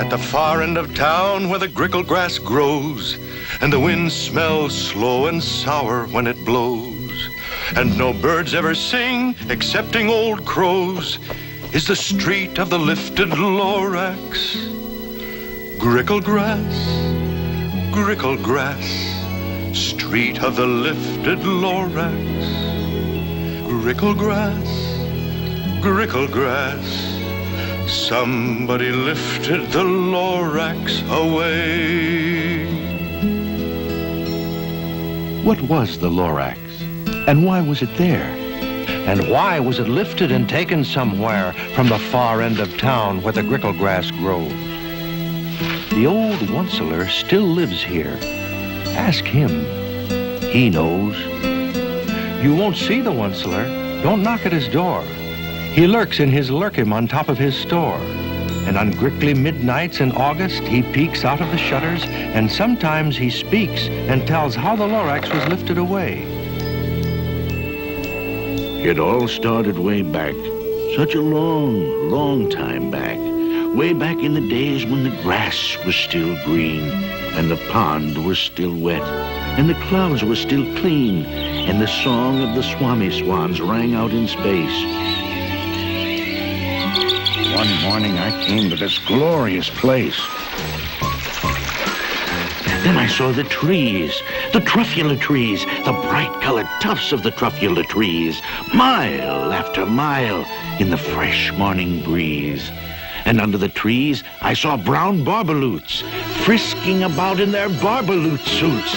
At the far end of town where the grickle grass grows, and the wind smells slow and sour when it blows, and no birds ever sing excepting old crows, is the street of the lifted Lorax. Grickle grass, street of the lifted Lorax. Grickle grass, somebody lifted the Lorax away. What was the Lorax? And why was it there? And why was it lifted and taken somewhere from the far end of town where the grickle grass grows? The old Onceler still lives here. Ask him. He knows. You won't see the Onceler. Don't knock at his door. He lurks in his lurkim on top of his store. And on grickly midnights in August, he peeks out of the shutters, and sometimes he speaks and tells how the Lorax was lifted away. It all started way back, such a long, long time back. Way back in the days when the grass was still green, and the pond was still wet, and the clouds were still clean, and the song of the Swami swans rang out in space. One morning I came to this glorious place. Then I saw the trees, the truffula trees, the bright-colored tufts of the truffula trees, mile after mile in the fresh morning breeze. And under the trees, I saw brown barbaloots frisking about in their barbaloot suits.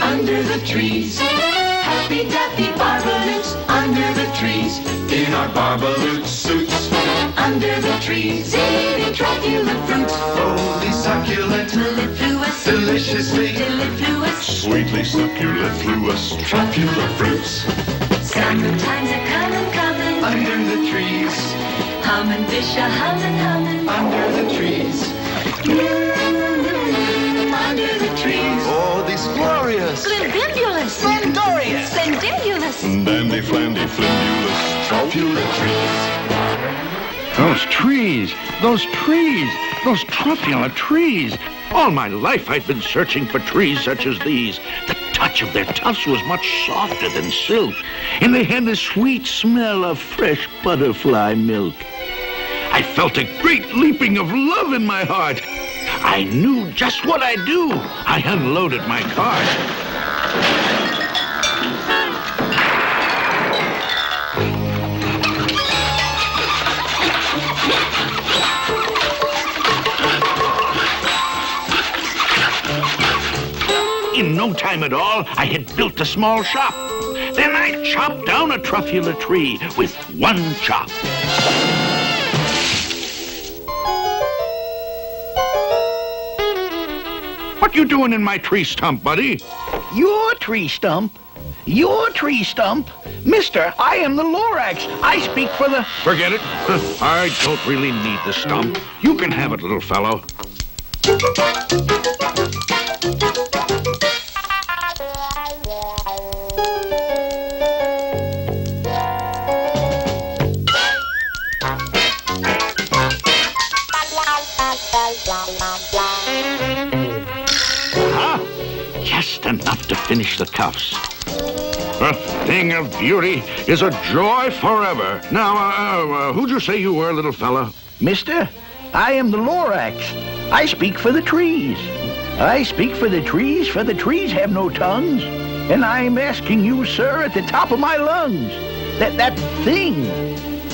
Under the trees, happy-dappy barbaloots. Under the trees, in our barbaloot suits. Under the trees, eating truffula fruits. Holy succulent, Mellifluous, deliciously, mellifluous, sweetly succulifluous truffula fruits. summer times are coming. Under the trees, Hummin' fish are hummin'. under the trees, Under the trees. oh, these glorious, Glibibulous, glorious, spendibulous. dandy flandy flimbulous truffula trees. Those trees, those truffula trees. All my life I'd been searching for trees such as these. The touch of their tufts was much softer than silk, and they had the sweet smell of fresh butterfly milk. I felt a great leaping of love in my heart. I knew just what I'd do. I unloaded my cart. In no time at all, I had built a small shop. Then I chopped down a truffula tree with one chop. What you doing in my tree stump, buddy? Your tree stump? Your tree stump? Mister, I am the Lorax. I speak for the... Forget it. I don't really need the stump. You can have it, little fellow. Just enough to finish the cuffs. A thing of beauty is a joy forever. Now, who'd you say you were, little fella? Mister, I am the Lorax. I speak for the trees. I speak for the trees have no tongues. And I'm asking you, sir, at the top of my lungs, that thing,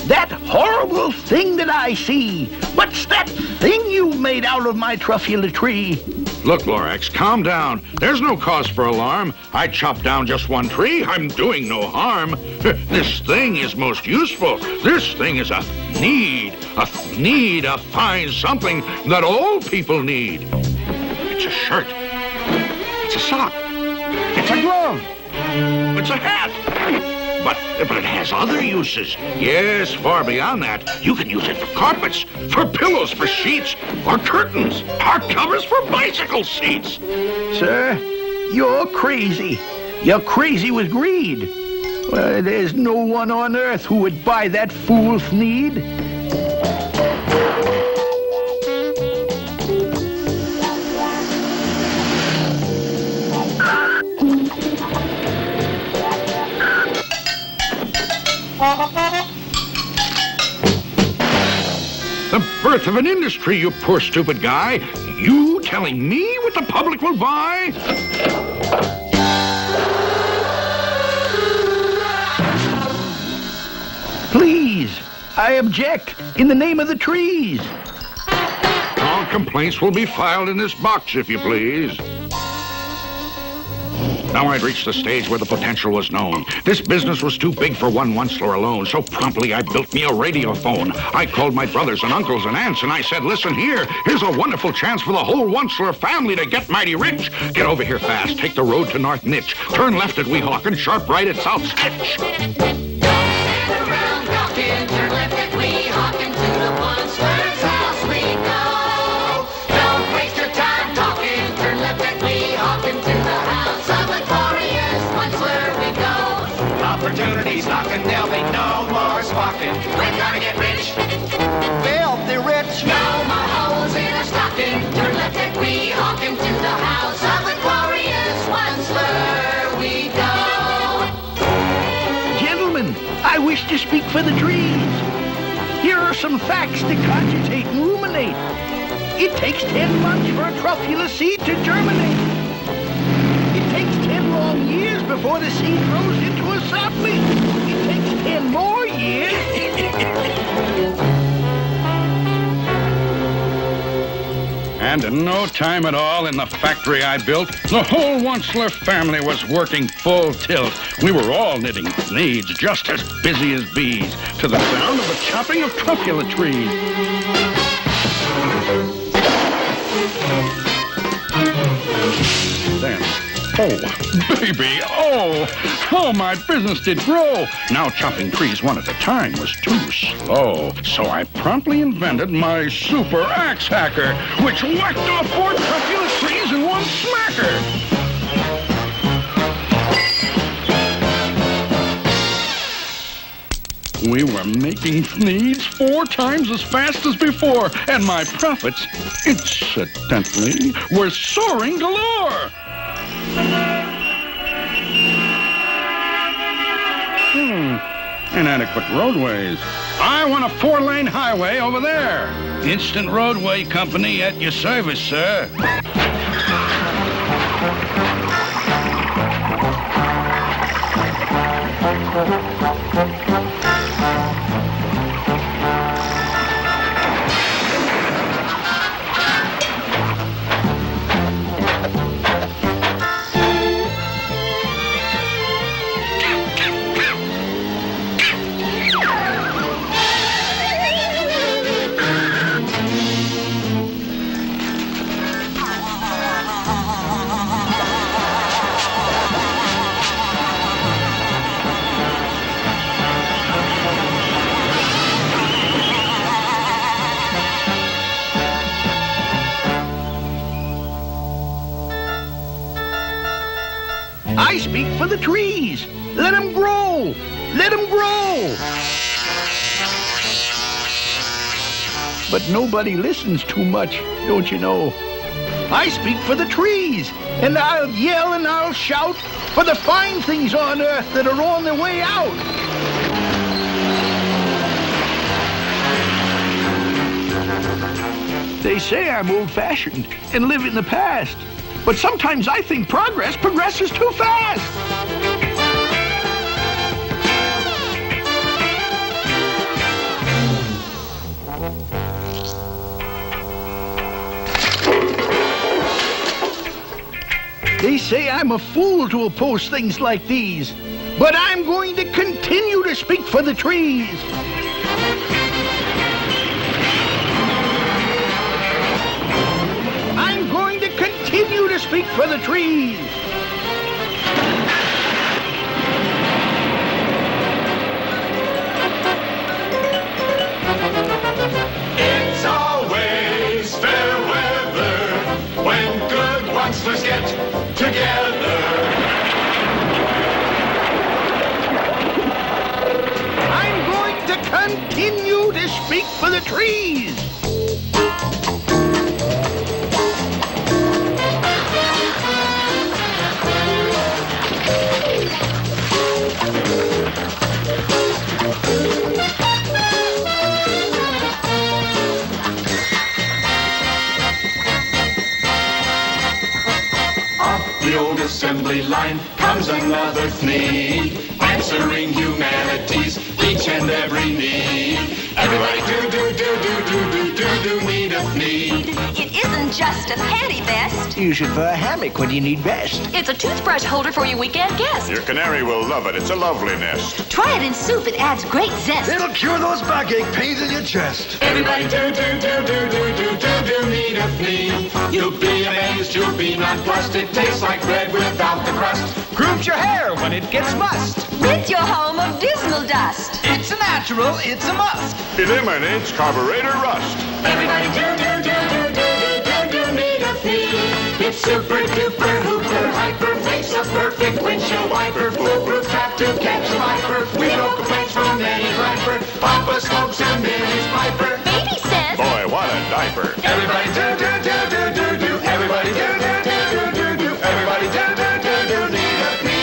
that horrible thing that I see. What's that thing you made out of my truffula tree? Look, Lorax, calm down. There's no cause for alarm. I chopped down just one tree. I'm doing no harm. This thing is most useful. This thing is a need, a fine something that all people need. It's a shirt. It's a sock. It's a glove. It's a hat. But it has other uses. Yes, far beyond that. You can use it for carpets, for pillows, for sheets, or curtains, or covers for bicycle seats. Sir, you're crazy. You're crazy with greed. Well, there's no one on earth who would buy that fool's need. The birth of an industry, you poor stupid guy. You telling me what the public will buy? Please, I object in the name of the trees. All complaints will be filed in this box, if you please. Now I'd reached the stage where the potential was known. This business was too big for one Onceler alone, so promptly I built me a radiophone. I called my brothers and uncles and aunts, and I said, listen here, here's a wonderful chance for the whole Onceler family to get mighty rich. Get over here fast, take the road to North Nitch, turn left at Weehawken, and sharp right at South Sketch. Opportunities knocking, there'll be no more squawking. We're gonna get rich, filthy rich. No more holes in our stocking. Turn left at Weehawken to the house of the glorious Onceler we go. Gentlemen, I wish to speak for the trees. Here are some facts to cogitate and ruminate. It takes 10 months for a truffula seed to germinate. It takes 10 long years before the seed grows into a sapling. It takes 10 more years. And in no time at all in the factory I built, the whole Onceler family was working full tilt. We were all knitting needs, just as busy as bees, to the sound of the chopping of truffula trees. Then, oh, baby, oh, my business did grow. Now chopping trees one at a time was too slow. So I promptly invented my super axe hacker, which whacked off 4 truffula trees in one smacker. We were making needs 4 times as fast as before, and my profits, incidentally, were soaring galore. Inadequate roadways. I want a 4-lane highway over there. Instant Roadway Company at your service, sir. I speak for the trees. Let them grow. Let them grow. But nobody listens too much, don't you know? I speak for the trees, and I'll yell and I'll shout for the fine things on earth that are on their way out. They say I'm old-fashioned and live in the past. But sometimes I think progress progresses too fast. They say I'm a fool to oppose things like these, but I'm going to continue to speak for the trees. I'm going to continue to speak for the trees. It's always fair weather when good Oncelers get together. I'm going to continue to speak for the trees. assembly line comes another flea, answering humanity's each and every need. Everybody do need a flea. It isn't just a panty vest. Use it for a hammock when you need best. It's a toothbrush holder for your weekend guest. Your canary will love it. It's a lovely nest. Try it in soup. It adds great zest. It'll cure those backache pains in your chest. Everybody do need a flea. You'll be amazed, you'll be nonplussed. It tastes like bread without the crust. Grooms your hair when it gets mussed. Rid your home of dismal dust. It's a natural, it's a must. Eliminates carburetor rust. Everybody do need a flea. It's super duper hooper hyper, makes a perfect windshield wiper. Foolproof trap to catch a viper. We no complaints from any griper. Papa smokes and Millie's piper. Baby says, Boy, what a diaper. Everybody do. Everybody do. Everybody do need a flea.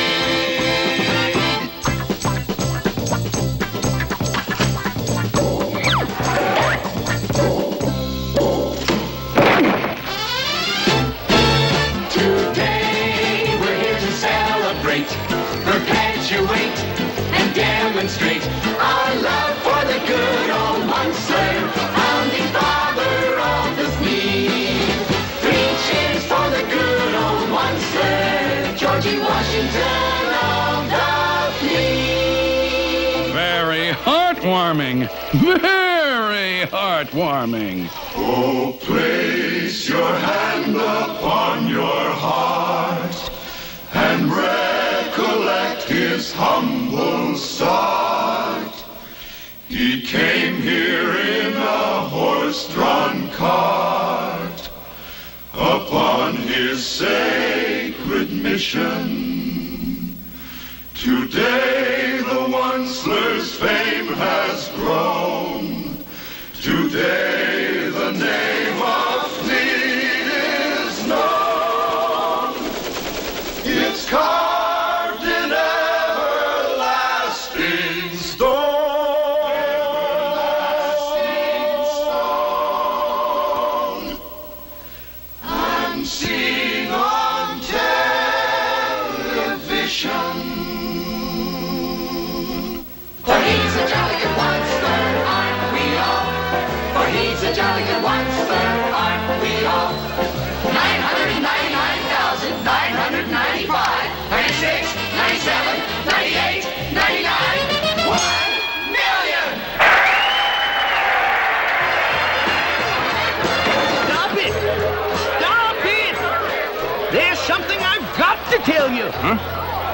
Today we're here to celebrate, perpetuate, and demonstrate our love for the good old Munster, founding father of the flea. 3 cheers for the good old Munster, Georgie Washington of the flea. Very heartwarming. Very heartwarming. Oh, place your hand upon your heart and recollect his humble start. He came here in a horse-drawn cart upon his sacred mission. Today the Onceler's fame has grown. Today the name of Fleet is known. It's carved in everlasting stone. I'm seen on television. For he's a jolly good Munster, aren't we all? For he's a jolly good Munster, aren't we all? 999,995, 96, 97, 98, 99, 1 million! Stop it! Stop it! There's something I've got to tell you. Huh?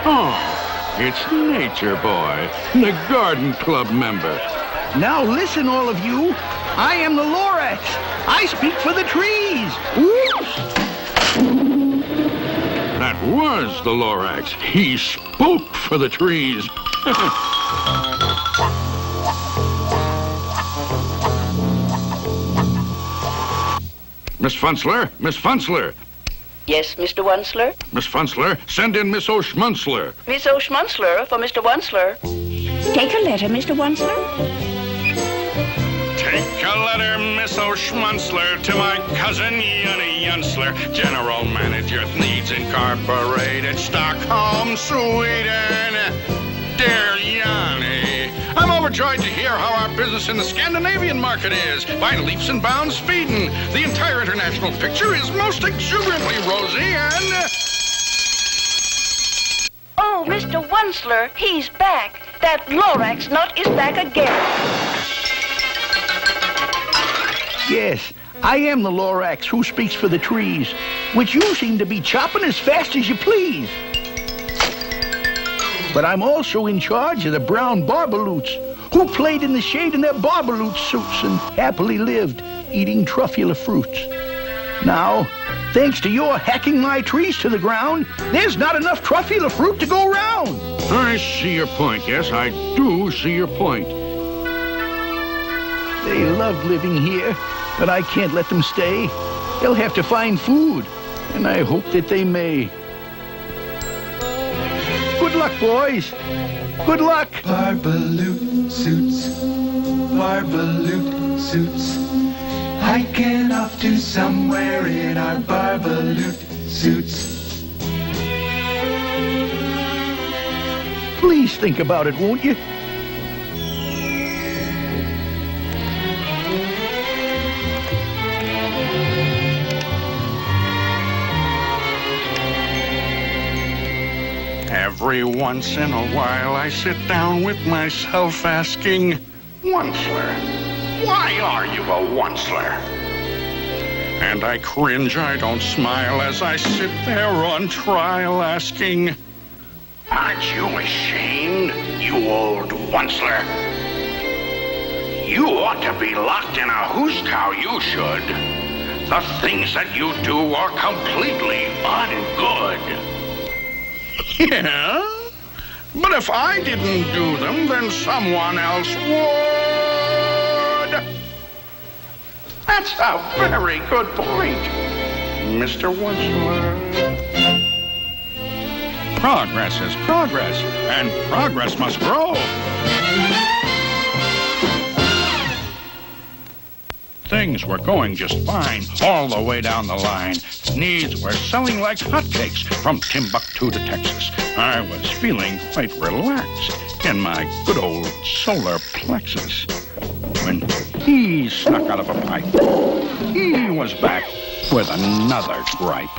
Oh, it's Nature Boy, the Garden Club member. Now listen, all of you. I am the Lorax. I speak for the trees. Whoops! That was the Lorax. He spoke for the trees. Miss Funzler, Miss Funzler. Yes, Mr. Onceler? Miss Funzler, send in Miss O'Schmunzler. Miss O'Schmunzler for Mr. Onceler. Take a letter, Mr. Onceler. Take a letter, Miss O'Schmunzler, to my cousin Yunny Yunsler, General Manager Needs Incorporated, Stockholm, Sweden. Dear Yanni, I'm overjoyed to hear how our business in the Scandinavian market is. By leaps and bounds speeding. The entire international picture is most exuberantly rosy and... Oh, Mr. Onceler, he's back. That Lorax nut is back again. Yes, I am the Lorax who speaks for the trees, which you seem to be chopping as fast as you please. But I'm also in charge of the brown Barbaloots, who played in the shade in their Barbaloot suits and happily lived, eating truffula fruits. Now, thanks to your hacking my trees to the ground, there's not enough truffula fruit to go round. I see your point. Yes, I do see your point. They love living here, but I can't let them stay. They'll have to find food, and I hope that they may. Good luck, boys. Good luck. Barbaloot suits, Barbaloot suits. Hiking off to somewhere in our Barbaloot suits. Please think about it, won't you? Every once in a while I sit down with myself asking, Onceler, why are you a onceler? And I cringe, I don't smile as I sit there on trial asking, aren't you ashamed, you old onceler? You ought to be locked in a hoose cow, you should. The things that you do are completely ungood. Yeah? But if I didn't do them, then someone else would. That's a very good point, Mr. Onceler. Progress is progress, and progress must grow. Things were going just fine all the way down the line. Needs were selling like hotcakes from Timbuktu to Texas. I was feeling quite relaxed in my good old solar plexus when he snuck out of a pipe. He was back with another gripe.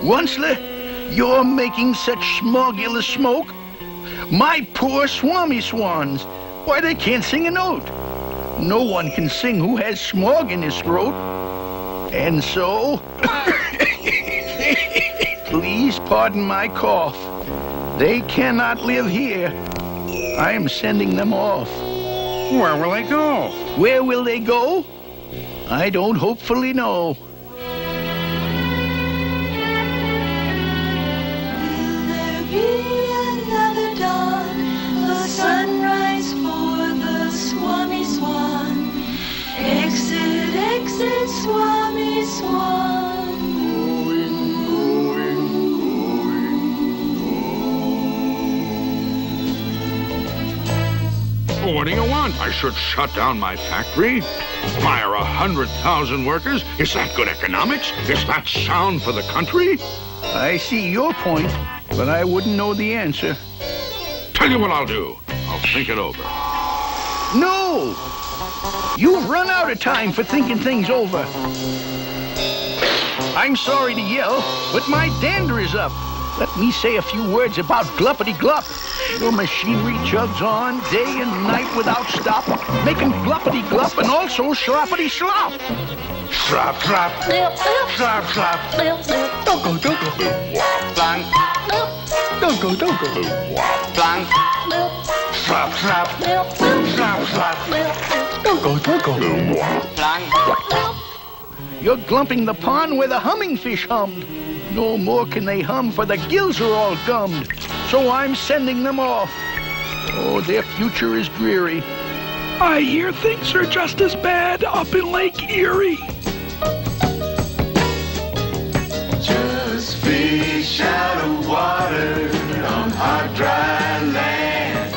Onceler, you're making such smogulous smoke. My poor Swami Swans. Why, they can't sing a note. No one can sing who has smog in his throat. And so, please pardon my cough. They cannot live here. I am sending them off. Where will they go? Where will they go? I don't hopefully know. Will there be another dawn, a sunrise for the Swami Swan? Exit, exit, Swami Swan. What do you want? I should shut down my factory? Fire 100,000 workers? Is that good economics? Is that sound for the country? I see your point, but I wouldn't know the answer. Tell you what I'll do. I'll think it over. No! You've run out of time for thinking things over. I'm sorry to yell, but my dander is up. Let me say a few words about gluppity-glup. Your machinery chugs on day and night without stop, making gluppity-glup and also sloppity-slop. Slop, slop. Slop, slop. Dogo, dogo. Blank. Dogo, dogo. Blank. Slop, slop. Slop, slop. Dogo, dogo. Blank. You're glumping the pond where the humming fish hummed. No more can they hum, for the gills are all gummed. So I'm sending them off. Oh, their future is dreary. I hear things are just as bad up in Lake Erie. Just fish out of water on hot, dry land.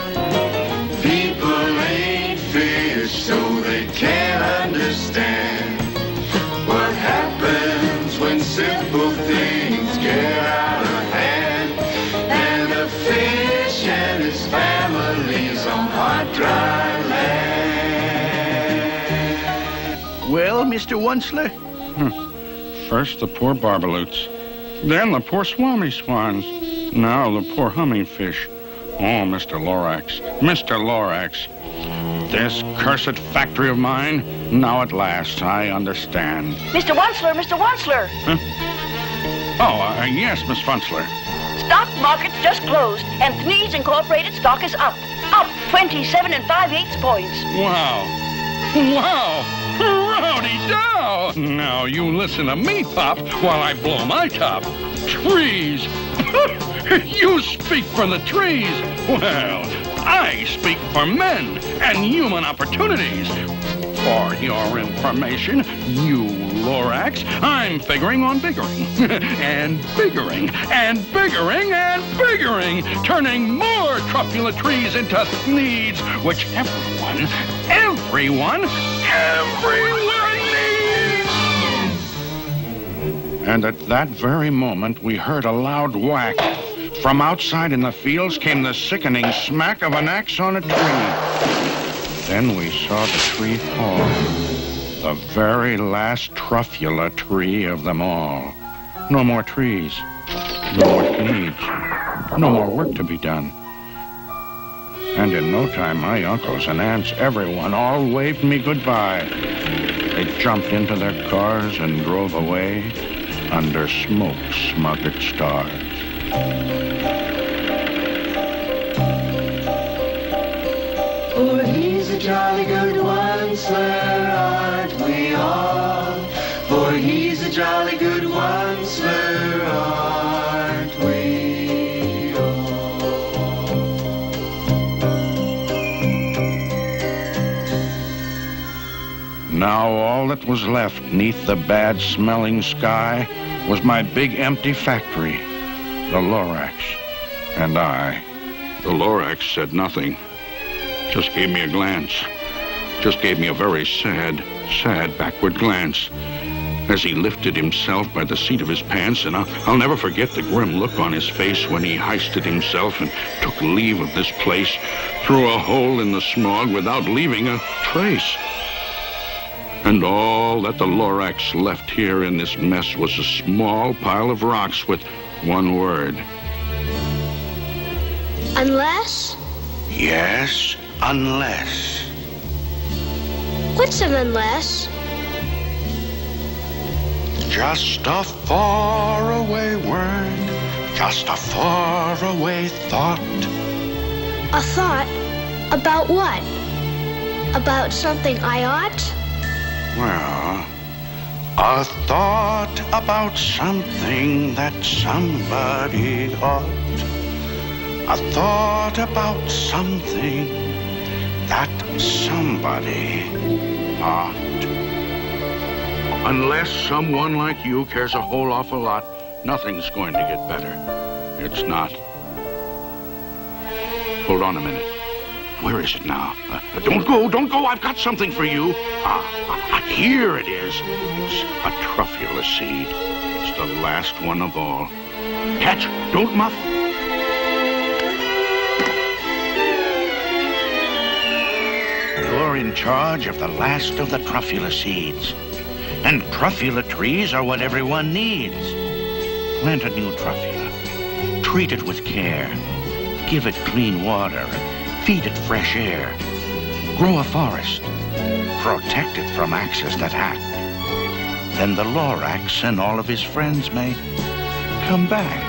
People ain't fish, so they can't understand what happens when simple things get out of hand. And the fish and his family's on hot, dry land. Well, Mr. Onceler? First the poor barbaloots, then the poor Swami Swans, now the poor humming fish. Oh, Mr. Lorax, Mr. Lorax, this cursed factory of mine, now at last I understand. Mr. Onceler, Mr. Onceler. Huh? Oh, yes, Miss Funzler. Stock market's just closed, and Thneeds Incorporated stock is up. Up 27 5/8 points. Wow. Wow. Rowdy dow! Now you listen to me, Pop, while I blow my top. Trees! You speak for the trees. Well, I speak for men and human opportunities. For your information, you Lorax, I'm figuring on biggering. And biggering, and biggering, and biggering, turning more truffula trees into Thneeds, which everyone needs! And at that very moment, we heard a loud whack. From outside in the fields came the sickening smack of an axe on a tree. Then we saw the tree fall. The very last truffula tree of them all. No more trees. No more needs. No more work to be done. And in no time, my uncles and aunts, everyone, all waved me goodbye. They jumped into their cars and drove away under smoke-smothered stars. For he's a jolly good one, sir, aren't we all? For he's a jolly good one, sir, aren't we all? Now all that was left neath the bad-smelling sky was my big empty factory, the Lorax, and I. The Lorax said nothing. Just gave me a glance. Just gave me a very sad backward glance as he lifted himself by the seat of his pants, and I'll never forget the grim look on his face when he hoisted himself and took leave of this place through a hole in the smog without leaving a trace. And all that the Lorax left here in this mess was a small pile of rocks with one word. Unless? Yes, unless. What's an unless? Just a faraway word, just a faraway thought. A thought? About what? About something I ought? Well, a thought about something that somebody ought. A thought about something that somebody ought. Unless someone like you cares a whole awful lot, nothing's going to get better. It's not. Hold on a minute. Where is it now? Don't go. I've got something for you. Here it is. It's a truffula seed. It's the last one of all. Catch, don't muff. You're in charge of the last of the truffula seeds. And truffula trees are what everyone needs. Plant a new truffula. Treat it with care. Give it clean water. Feed it fresh air. Grow a forest. Protect it from axes that hack. Then the Lorax and all of his friends may come back.